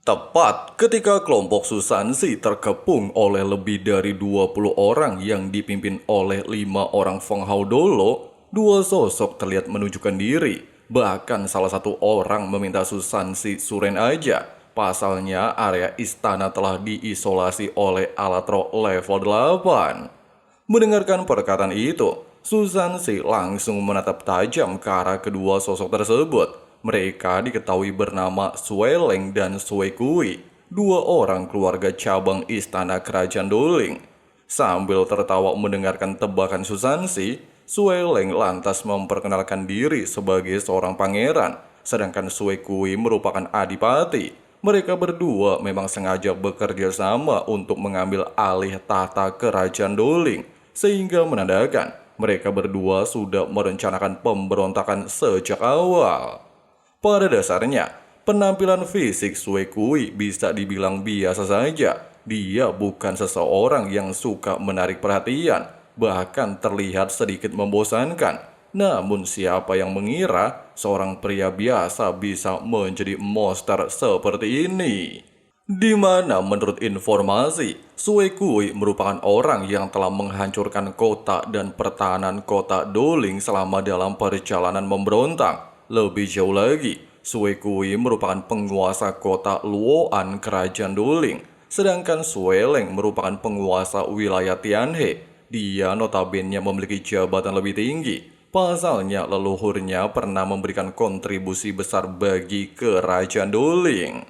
Tepat ketika kelompok Susansi terkepung oleh lebih dari 20 orang yang dipimpin oleh 5 orang Fenghaudolo, dua sosok terlihat menunjukkan diri. Bahkan salah satu orang meminta Susansi suren aja. Pasalnya area istana telah diisolasi oleh Alatro level 8. Mendengarkan perkataan itu, Susansi langsung menatap tajam ke arah kedua sosok tersebut. Mereka diketahui bernama Sueleng dan Suekui, dua orang keluarga cabang istana kerajaan Doling. Sambil tertawa mendengarkan tebakan Susansi, Sueleng lantas memperkenalkan diri sebagai seorang pangeran, sedangkan Suekui merupakan adipati. Mereka berdua memang sengaja bekerja sama untuk mengambil alih tahta kerajaan Doling, sehingga menandakan mereka berdua sudah merencanakan pemberontakan sejak awal. Pada dasarnya, penampilan fisik Sue Kui bisa dibilang biasa saja. Dia bukan seseorang yang suka menarik perhatian, bahkan terlihat sedikit membosankan. Namun siapa yang mengira seorang pria biasa bisa menjadi monster seperti ini? Di mana menurut informasi, Sue Kui merupakan orang yang telah menghancurkan kota dan pertahanan kota Doling selama dalam perjalanan memberontak. Lebih jauh lagi, Sue Kui merupakan penguasa kota Luoan kerajaan Doling, sedangkan Sueleng merupakan penguasa wilayah Tianhe. Dia notabene memiliki jabatan lebih tinggi. Pasalnya leluhurnya pernah memberikan kontribusi besar bagi kerajaan Doling.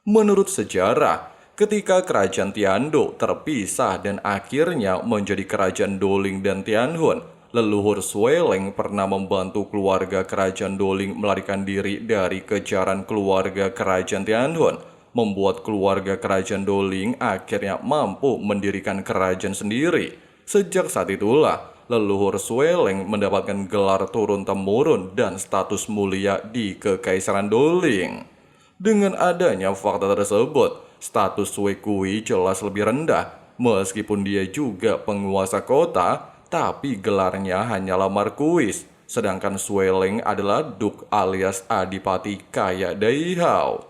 Menurut sejarah, ketika kerajaan Tiando terpisah dan akhirnya menjadi kerajaan Doling dan Tianhun, leluhur Sueleng pernah membantu keluarga kerajaan Doling melarikan diri dari kejaran keluarga kerajaan Tianhun, membuat keluarga kerajaan Doling akhirnya mampu mendirikan kerajaan sendiri. Sejak saat itulah, leluhur Sueleng mendapatkan gelar turun-temurun dan status mulia di Kekaisaran Doling. Dengan adanya fakta tersebut, status Sue Kui jelas lebih rendah. Meskipun dia juga penguasa kota, tapi gelarnya hanyalah Markuis. Sedangkan Sueleng adalah Duk alias Adipati Kaya Daihao.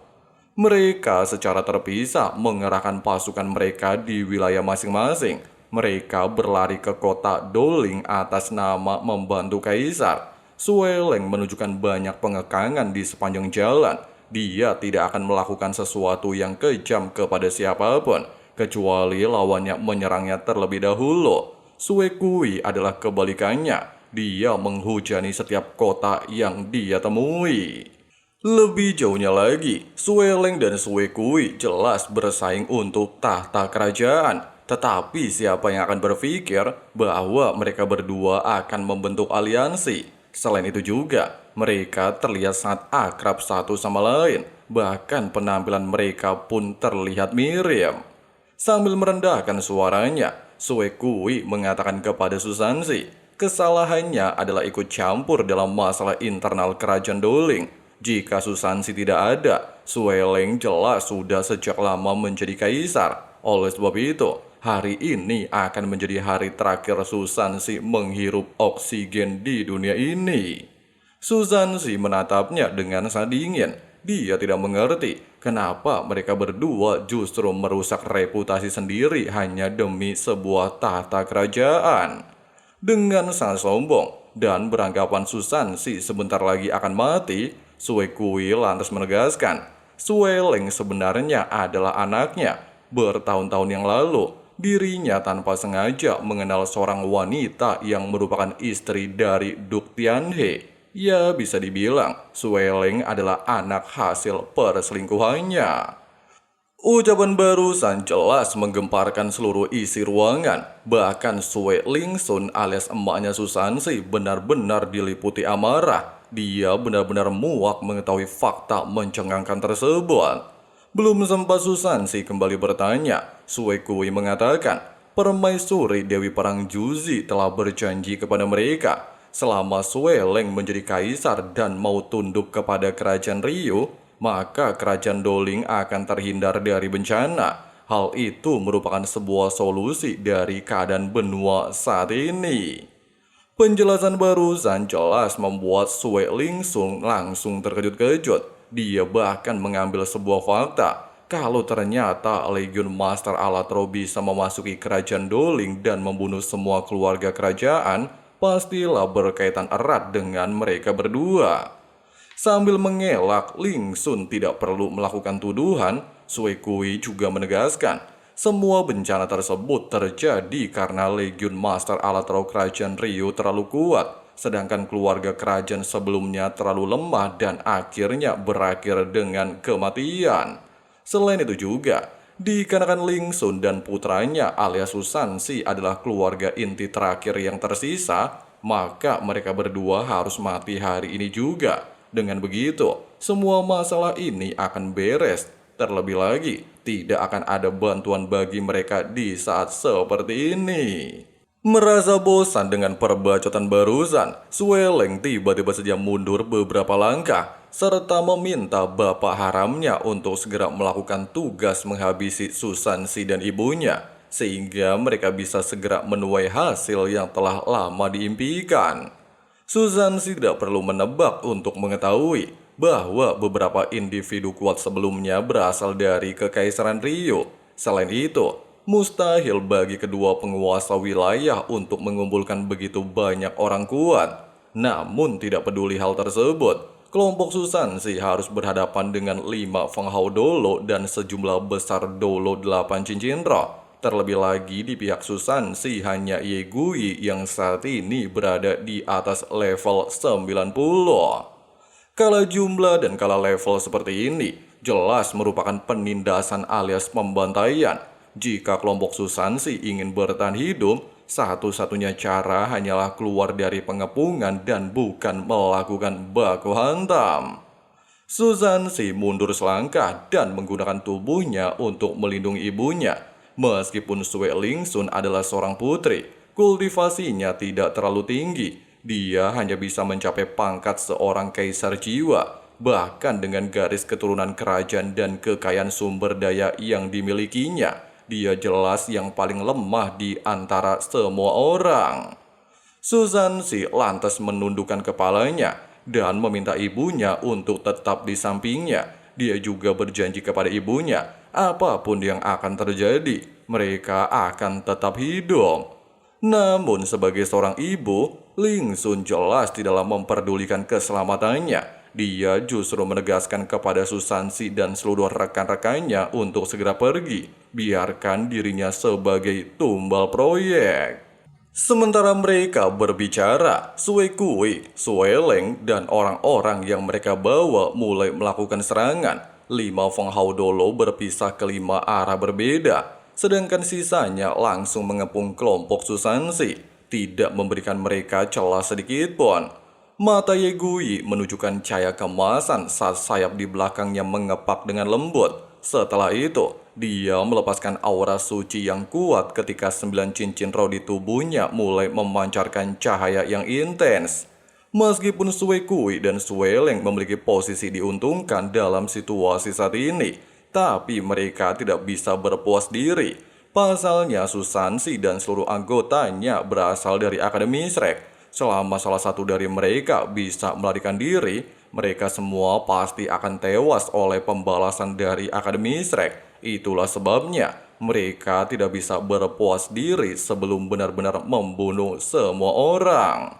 Mereka secara terpisah mengerahkan pasukan mereka di wilayah masing-masing. Mereka berlari ke kota Doling atas nama membantu kaisar. Sueleng menunjukkan banyak pengekangan di sepanjang jalan. Dia tidak akan melakukan sesuatu yang kejam kepada siapapun, kecuali lawannya menyerangnya terlebih dahulu. Sue Kui adalah kebalikannya. Dia menghujani setiap kota yang dia temui. Lebih jauhnya lagi, Sueleng dan Sue Kui jelas bersaing untuk tahta kerajaan. Tetapi siapa yang akan berpikir bahwa mereka berdua akan membentuk aliansi? Selain itu juga, mereka terlihat sangat akrab satu sama lain. Bahkan penampilan mereka pun terlihat mirip. Sambil merendahkan suaranya, Sue Kui mengatakan kepada Susansi, kesalahannya adalah ikut campur dalam masalah internal kerajaan Doling. Jika Susansi tidak ada, Sueleng jelas sudah sejak lama menjadi kaisar. Oleh sebab itu, hari ini akan menjadi hari terakhir Susansi menghirup oksigen di dunia ini. Susansi menatapnya dengan sangat dingin. Dia tidak mengerti kenapa mereka berdua justru merusak reputasi sendiri hanya demi sebuah tahta kerajaan. Dengan sangat sombong dan beranggapan Susansi sebentar lagi akan mati, Sue Kui lantas menegaskan, Sueleng sebenarnya adalah anaknya. Bertahun-tahun yang lalu, dirinya tanpa sengaja mengenal seorang wanita yang merupakan istri dari Duk Tianhe. Ya, bisa dibilang Sueleng adalah anak hasil perselingkuhannya. Ucapan barusan jelas menggemparkan seluruh isi ruangan. Bahkan Sue Lingsun alias emaknya Susansi benar-benar diliputi amarah. Dia benar-benar muak mengetahui fakta mencengangkan tersebut. Belum sempat Susansi kembali bertanya, Sue Kui mengatakan, Permaisuri Dewi Perang Juzi telah berjanji kepada mereka, selama Sueleng menjadi kaisar dan mau tunduk kepada kerajaan Ryu, maka kerajaan Doling akan terhindar dari bencana. Hal itu merupakan sebuah solusi dari keadaan benua saat ini. Penjelasan barusan jelas membuat Sue Lingsung langsung terkejut-kejut. Dia bahkan mengambil sebuah fakta. Kalau ternyata Legiun Master Alatro bisa memasuki kerajaan Doling dan membunuh semua keluarga kerajaan, pastilah berkaitan erat dengan mereka berdua. Sambil mengelak, Ling Sun tidak perlu melakukan tuduhan. Sui Kui juga menegaskan, semua bencana tersebut terjadi karena Legiun Master Alatro Kerajaan Ryu terlalu kuat, sedangkan keluarga kerajaan sebelumnya terlalu lemah dan akhirnya berakhir dengan kematian. Selain itu juga, dikarenakan Ling Sun dan putranya alias Susansi adalah keluarga inti terakhir yang tersisa, maka mereka berdua harus mati hari ini juga. Dengan begitu, semua masalah ini akan beres. Terlebih lagi, tidak akan ada bantuan bagi mereka di saat seperti ini. Merasa bosan dengan perbacotan barusan, Sueleng tiba-tiba saja mundur beberapa langkah, serta meminta bapak haramnya untuk segera melakukan tugas menghabisi Susansi dan ibunya, sehingga mereka bisa segera menuai hasil yang telah lama diimpikan. Susansi tidak perlu menebak untuk mengetahui bahwa beberapa individu kuat sebelumnya berasal dari Kekaisaran Ryu. Selain itu, mustahil bagi kedua penguasa wilayah untuk mengumpulkan begitu banyak orang kuat. Namun tidak peduli hal tersebut, kelompok Susansi harus berhadapan dengan 5 Fenghao Dolo dan sejumlah besar Dolo 8 cincin roh. Terlebih lagi di pihak Susansi hanya Ye Gui yang saat ini berada di atas level 90. Kala jumlah dan kala level seperti ini jelas merupakan penindasan alias pembantaian. Jika kelompok Susansi ingin bertahan hidup, satu-satunya cara hanyalah keluar dari pengepungan dan bukan melakukan baku hantam. Susansi mundur selangkah dan menggunakan tubuhnya untuk melindungi ibunya. Meskipun Sue Ling Sun adalah seorang putri, kultivasinya tidak terlalu tinggi. Dia hanya bisa mencapai pangkat seorang kaisar jiwa. Bahkan dengan garis keturunan kerajaan dan kekayaan sumber daya yang dimilikinya, dia jelas yang paling lemah di antara semua orang. Susansi lantas menundukkan kepalanya dan meminta ibunya untuk tetap di sampingnya. Dia juga berjanji kepada ibunya, apapun yang akan terjadi, mereka akan tetap hidup. Namun sebagai seorang ibu, Ling Sun jelas tidaklah memperdulikan keselamatannya. Dia justru menegaskan kepada Susansi dan seluruh rekan-rekannya untuk segera pergi, biarkan dirinya sebagai tumbal proyek. Sementara mereka berbicara, Sui Kui, Sueleng, dan orang-orang yang mereka bawa mulai melakukan serangan. 5 Fenghao Dolo berpisah ke 5 arah berbeda, sedangkan sisanya langsung mengepung kelompok Susansi, tidak memberikan mereka celah sedikit pun. Mata Ye Gui menunjukkan cahaya kemasan saat sayap di belakangnya mengepak dengan lembut. Setelah itu, dia melepaskan aura suci yang kuat ketika 9 cincin roh di tubuhnya mulai memancarkan cahaya yang intens. Meskipun Sui Kui dan Sueleng memiliki posisi diuntungkan dalam situasi saat ini, tapi mereka tidak bisa berpuas diri. Pasalnya Susansi dan seluruh anggotanya berasal dari Akademi Shrek. Selama salah satu dari mereka bisa melarikan diri, mereka semua pasti akan tewas oleh pembalasan dari Akademi Shrek. Itulah sebabnya mereka tidak bisa berpuas diri sebelum benar-benar membunuh semua orang.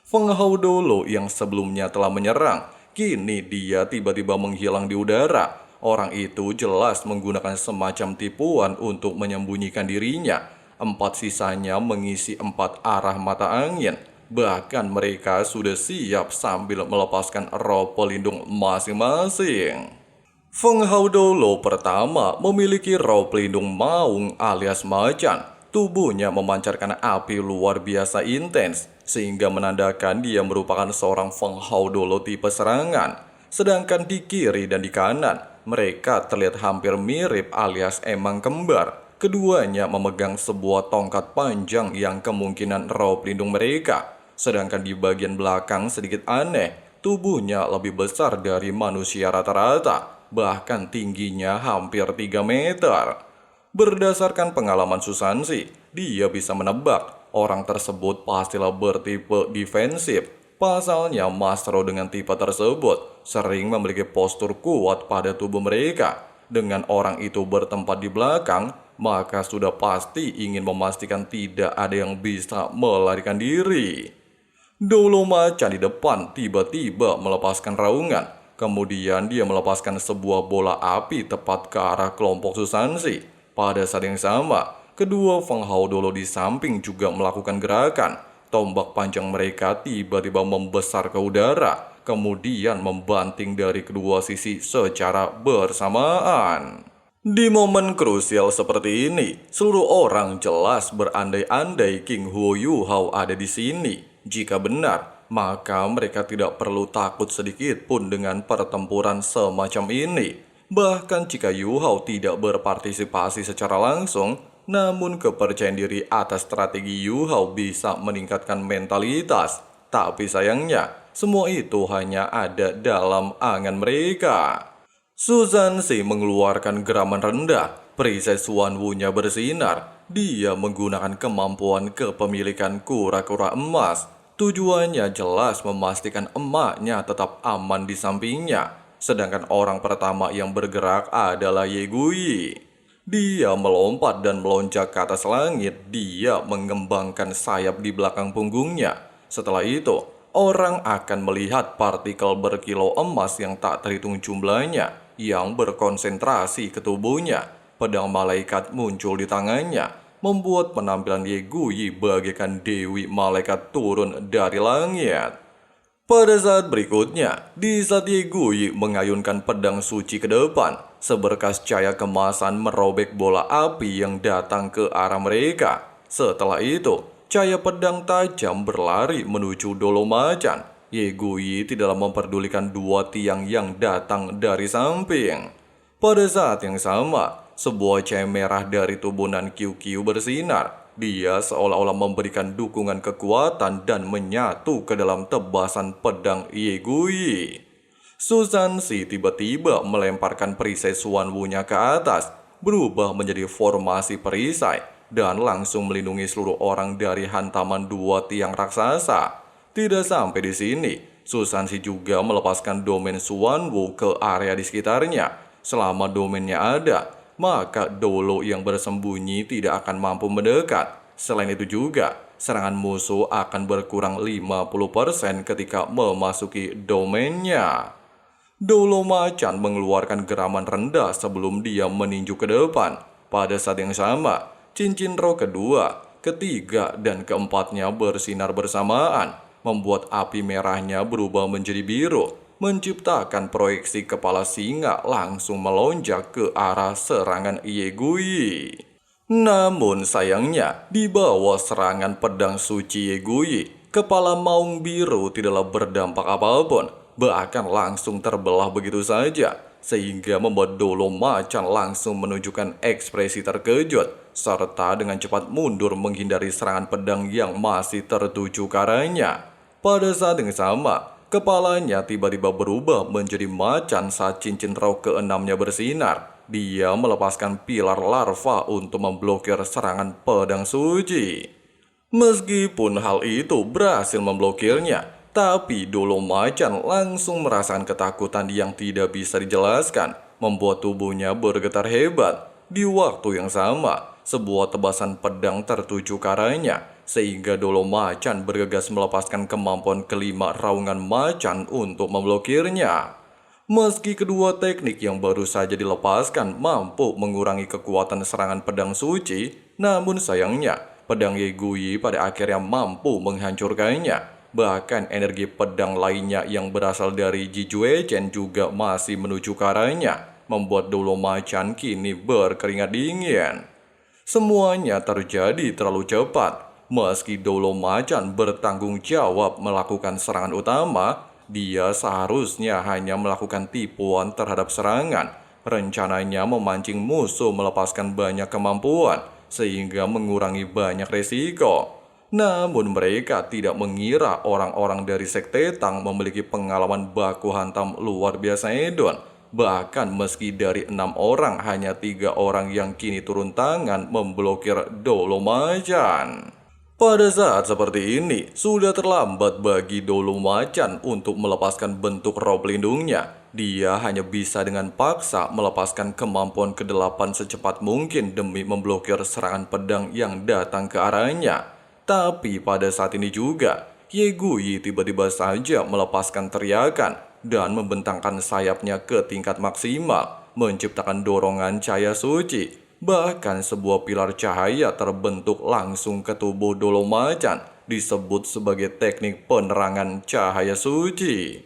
Fenghao Dolo yang sebelumnya telah menyerang, kini dia tiba-tiba menghilang di udara. Orang itu jelas menggunakan semacam tipuan untuk menyembunyikan dirinya. 4 sisanya mengisi 4 arah mata angin. Bahkan mereka sudah siap sambil melepaskan roh pelindung masing-masing. Fenghao Dolo pertama memiliki roh pelindung maung alias macan. Tubuhnya memancarkan api luar biasa intens, sehingga menandakan dia merupakan seorang Fenghao Dolo tipe serangan. Sedangkan di kiri dan di kanan, mereka terlihat hampir mirip alias emang kembar. Keduanya memegang sebuah tongkat panjang yang kemungkinan roh pelindung mereka. Sedangkan di bagian belakang sedikit aneh, tubuhnya lebih besar dari manusia rata-rata, bahkan tingginya hampir 3 meter. Berdasarkan pengalaman Susansi, dia bisa menebak orang tersebut pastilah bertipe defensif. Pasalnya Mastro dengan tipe tersebut sering memiliki postur kuat pada tubuh mereka. Dengan orang itu bertempat di belakang, maka sudah pasti ingin memastikan tidak ada yang bisa melarikan diri. Dolo macan di depan tiba-tiba melepaskan raungan. Kemudian dia melepaskan sebuah bola api tepat ke arah kelompok Susansi. Pada saat yang sama, kedua Feng Hao Dolo di samping juga melakukan gerakan. Tombak panjang mereka tiba-tiba membesar ke udara, kemudian membanting dari kedua sisi secara bersamaan. Di momen krusial seperti ini, seluruh orang jelas berandai-andai King Huo Yu Hao ada di sini. Jika benar, maka mereka tidak perlu takut sedikit pun dengan pertempuran semacam ini. Bahkan jika Yu Hao tidak berpartisipasi secara langsung, namun kepercayaan diri atas strategi Yu Hao bisa meningkatkan mentalitas. Tapi sayangnya, semua itu hanya ada dalam angan mereka. Susansi mengeluarkan geraman rendah. Perisai Xuan Wu-nya bersinar. Dia menggunakan kemampuan kepemilikan kura-kura emas. Tujuannya jelas memastikan emaknya tetap aman di sampingnya. Sedangkan orang pertama yang bergerak adalah Ye Guyi. Dia melompat dan melonjak ke atas langit. Dia mengembangkan sayap di belakang punggungnya. Setelah itu, orang akan melihat partikel berkilau emas yang tak terhitung jumlahnya yang berkonsentrasi ke tubuhnya. Pedang malaikat muncul di tangannya, membuat penampilan Ye Guyi bagaikan Dewi Malaikat turun dari langit. Pada saat berikutnya, di saat Ye Guyi mengayunkan pedang suci ke depan, seberkas cahaya kemasan merobek bola api yang datang ke arah mereka. Setelah itu, cahaya pedang tajam berlari menuju Dolo Macan. Ye Guyi tidaklah memperdulikan dua tiang yang datang dari samping. Pada saat yang sama, sebuah cahaya merah dari tubuhan QQ bersinar. Dia seolah-olah memberikan dukungan kekuatan dan menyatu ke dalam tebasan pedang Ye Guyi. Susansi tiba-tiba melemparkan perisai Xuan Wu-nya ke atas, berubah menjadi formasi perisai, dan langsung melindungi seluruh orang dari hantaman dua tiang raksasa. Tidak sampai di sini, Susansi juga melepaskan domain Xuan Wu ke area di sekitarnya. Selama domainnya ada, maka Dolo yang bersembunyi tidak akan mampu mendekat. Selain itu juga, serangan musuh akan berkurang 50% ketika memasuki domainnya. Dolo Macan mengeluarkan geraman rendah sebelum dia meninju ke depan. Pada saat yang sama, cincin roh kedua, ketiga, dan keempatnya bersinar bersamaan, membuat api merahnya berubah menjadi biru, menciptakan proyeksi kepala singa langsung melonjak ke arah serangan Ye Guyi. Namun sayangnya, di bawah serangan pedang suci Ye Guyi, kepala maung biru tidaklah berdampak apapun, bahkan langsung terbelah begitu saja, sehingga membuat Dolo Macan langsung menunjukkan ekspresi terkejut, serta dengan cepat mundur menghindari serangan pedang yang masih tertuju ke arahnya. Pada saat yang sama, kepalanya tiba-tiba berubah menjadi macan saat cincin roh keenamnya bersinar. Dia melepaskan pilar larva untuk memblokir serangan pedang suci. Meskipun hal itu berhasil memblokirnya, tapi Dolo Macan langsung merasakan ketakutan yang tidak bisa dijelaskan, membuat tubuhnya bergetar hebat. Di waktu yang sama, sebuah tebasan pedang tertuju ke arahnya, sehingga Dolo Macan bergegas melepaskan kemampuan kelima raungan macan untuk memblokirnya. Meski kedua teknik yang baru saja dilepaskan mampu mengurangi kekuatan serangan pedang suci, namun sayangnya pedang Ye Guyi pada akhirnya mampu menghancurkannya. Bahkan energi pedang lainnya yang berasal dari Ji Jue Chen juga masih menuju ke arahnya, membuat Dolo Macan kini berkeringat dingin. Semuanya terjadi terlalu cepat. Meski Dolo Macan bertanggung jawab melakukan serangan utama, dia seharusnya hanya melakukan tipuan terhadap serangan. Rencananya memancing musuh melepaskan banyak kemampuan, sehingga mengurangi banyak resiko. Namun mereka tidak mengira orang-orang dari Sekte Tang memiliki pengalaman baku hantam luar biasa edon. Bahkan meski dari 6 orang, hanya 3 orang yang kini turun tangan memblokir Dolo Macan. Pada saat seperti ini, sudah terlambat bagi Dolo Macan untuk melepaskan bentuk roh pelindungnya. Dia hanya bisa dengan paksa melepaskan kemampuan kedelapan secepat mungkin demi memblokir serangan pedang yang datang ke arahnya. Tapi pada saat ini juga, Ye Gui tiba-tiba saja melepaskan teriakan dan membentangkan sayapnya ke tingkat maksimal, menciptakan dorongan cahaya suci. Bahkan sebuah pilar cahaya terbentuk langsung ke tubuh Dolo Macan, disebut sebagai teknik penerangan cahaya suci.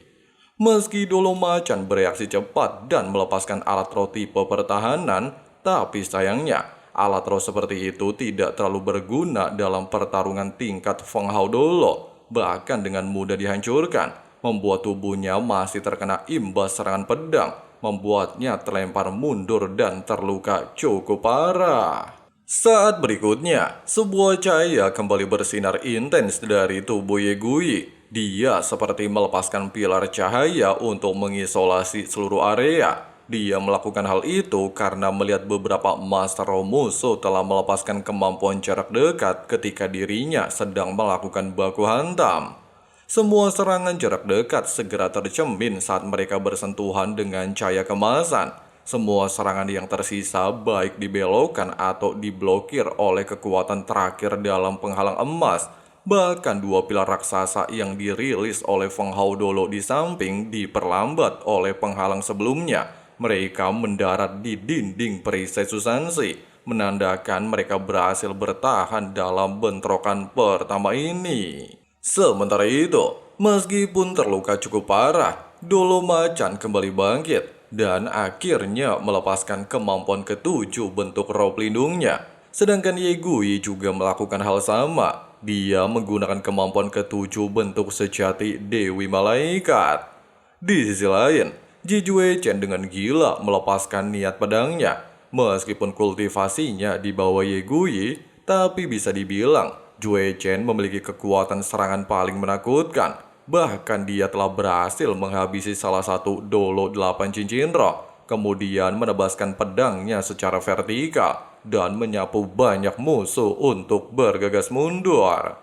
Meski Dolo Macan bereaksi cepat dan melepaskan alat roh tipe pertahanan, tapi sayangnya alat roh seperti itu tidak terlalu berguna dalam pertarungan tingkat Feng Hao Dolo, bahkan dengan mudah dihancurkan, membuat tubuhnya masih terkena imbas serangan pedang, membuatnya terlempar mundur dan terluka cukup parah. Saat berikutnya, sebuah cahaya kembali bersinar intens dari tubuh Ye Gui. Dia seperti melepaskan pilar cahaya untuk mengisolasi seluruh area. Dia melakukan hal itu karena melihat beberapa Master Roh musuh telah melepaskan kemampuan jarak dekat ketika dirinya sedang melakukan baku hantam. Semua serangan jarak dekat segera tercermin saat mereka bersentuhan dengan cahaya kemasan. Semua serangan yang tersisa baik dibelokkan atau diblokir oleh kekuatan terakhir dalam penghalang emas. Bahkan dua pilar raksasa yang dirilis oleh Feng Hao Dolo di samping diperlambat oleh penghalang sebelumnya. Mereka mendarat di dinding perisai Susansi, menandakan mereka berhasil bertahan dalam bentrokan pertama ini. Sementara itu, meskipun terluka cukup parah, Dolo Macan kembali bangkit dan akhirnya melepaskan kemampuan ketujuh bentuk roh pelindungnya. Sedangkan Ye Gui juga melakukan hal sama. Dia menggunakan kemampuan ketujuh bentuk sejati Dewi Malaikat. Di sisi lain, Ji Jue Chen dengan gila melepaskan niat pedangnya. Meskipun kultivasinya di bawah Ye Gui, tapi bisa dibilang Jue Chen memiliki kekuatan serangan paling menakutkan. Bahkan dia telah berhasil menghabisi salah satu Dolo 8 cincin roh, kemudian menebaskan pedangnya secara vertikal dan menyapu banyak musuh untuk bergegas mundur.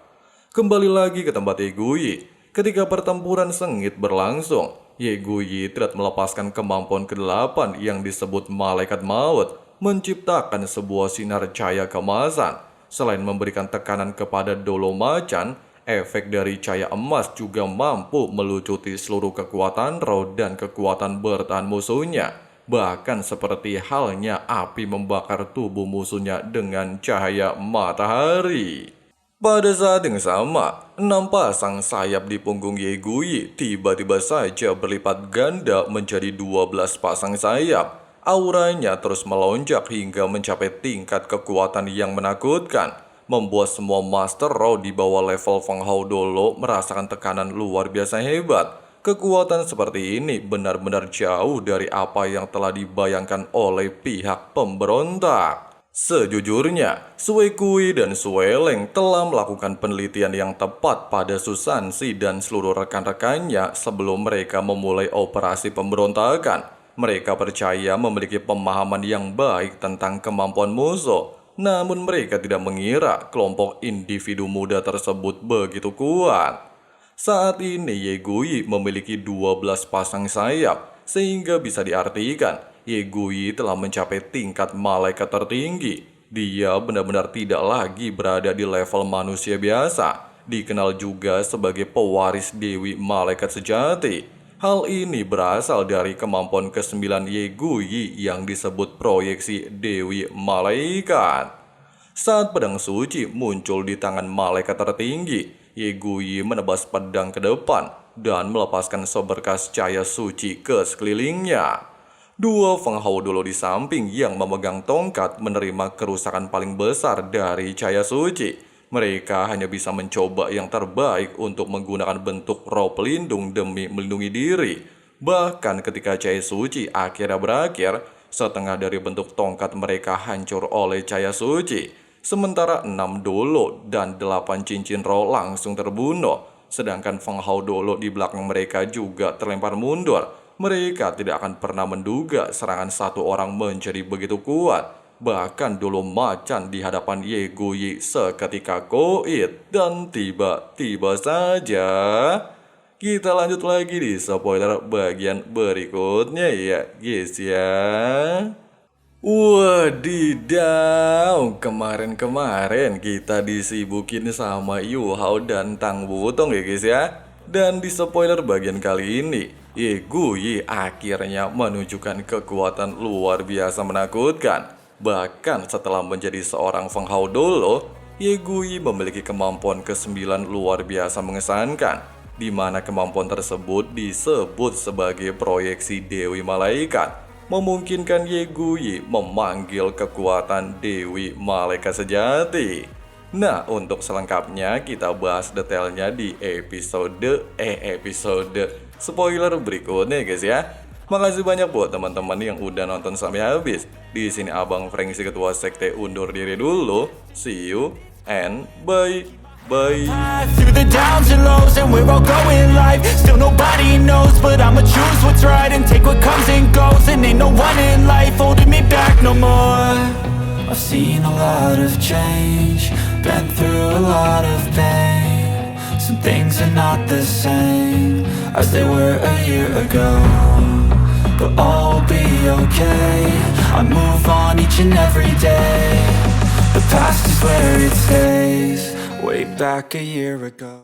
Kembali lagi ke tempat Ye Gui. Ketika pertempuran sengit berlangsung, Ye Gui tidak melepaskan kemampuan ke-8 yang disebut Malaikat Maut, menciptakan sebuah sinar cahaya kemasan. Selain memberikan tekanan kepada Dolo Macan, efek dari cahaya emas juga mampu melucuti seluruh kekuatan roh dan kekuatan bertahan musuhnya. Bahkan seperti halnya api membakar tubuh musuhnya dengan cahaya matahari. Pada saat yang sama, 6 pasang sayap di punggung Ye Gui tiba-tiba saja berlipat ganda menjadi 12 pasang sayap. Auranya terus melonjak hingga mencapai tingkat kekuatan yang menakutkan, membuat semua Master Roh di bawah level Feng Hao Dolo merasakan tekanan luar biasa hebat. Kekuatan seperti ini benar-benar jauh dari apa yang telah dibayangkan oleh pihak pemberontak. Sejujurnya, Sui Kui dan Sui Leng telah melakukan penelitian yang tepat pada Susansi dan seluruh rekan-rekannya sebelum mereka memulai operasi pemberontakan. Mereka percaya memiliki pemahaman yang baik tentang kemampuan musuh, namun mereka tidak mengira kelompok individu muda tersebut begitu kuat. Saat ini Ye Gui memiliki 12 pasang sayap, sehingga bisa diartikan Ye Gui telah mencapai tingkat malaikat tertinggi. Dia benar-benar tidak lagi berada di level manusia biasa, dikenal juga sebagai pewaris Dewi Malaikat Sejati. Hal ini berasal dari kemampuan ke-9 Ye Gui yang disebut proyeksi Dewi Malaikat. Saat pedang suci muncul di tangan malaikat tertinggi, Ye Gui menebas pedang ke depan dan melepaskan seberkas cahaya suci ke sekelilingnya. Dua Feng Hao Dolo di samping yang memegang tongkat menerima kerusakan paling besar dari cahaya suci. Mereka hanya bisa mencoba yang terbaik untuk menggunakan bentuk roh pelindung demi melindungi diri. Bahkan ketika cahaya suci akhirnya berakhir, setengah dari bentuk tongkat mereka hancur oleh cahaya suci. Sementara 6 Dolo dan 8 cincin roh langsung terbunuh. Sedangkan Feng Hao Dolo di belakang mereka juga terlempar mundur. Mereka tidak akan pernah menduga serangan satu orang menjadi begitu kuat. Bahkan dulu macan di hadapan Ye Guyi seketika koit. Dan tiba-tiba saja kita lanjut lagi di spoiler bagian berikutnya ya guys ya. Wadidaw, kemarin-kemarin kita disibukin sama Yu Hao dan Tang Wutong ya guys ya. Dan di spoiler bagian kali ini, Ye Guyi akhirnya menunjukkan kekuatan luar biasa menakutkan. Bahkan setelah menjadi seorang Feng Hao Dolo, Ye Guyi memiliki kemampuan ke-9 luar biasa mengesankan, di mana kemampuan tersebut disebut sebagai proyeksi Dewi Malaikat, memungkinkan Ye Guyi memanggil kekuatan Dewi Malaikat sejati. Nah, untuk selengkapnya kita bahas detailnya di episode spoiler berikutnya guys ya. Makasih banyak buat teman-teman yang udah nonton sampai habis. Di sini Abang Frengsi Ketua Sekte undur diri dulu. See you and bye. Bye. Through the downs and lows and we're all going live. Still nobody knows, but I'ma choose what's right and take what comes and goes. And ain't no one in life holding me back no more. I've seen a lot of change, been through a lot of pain. Some things are not the same as they were a year ago, but all will be okay. I move on each and every day. The past is where it stays, way back a year ago.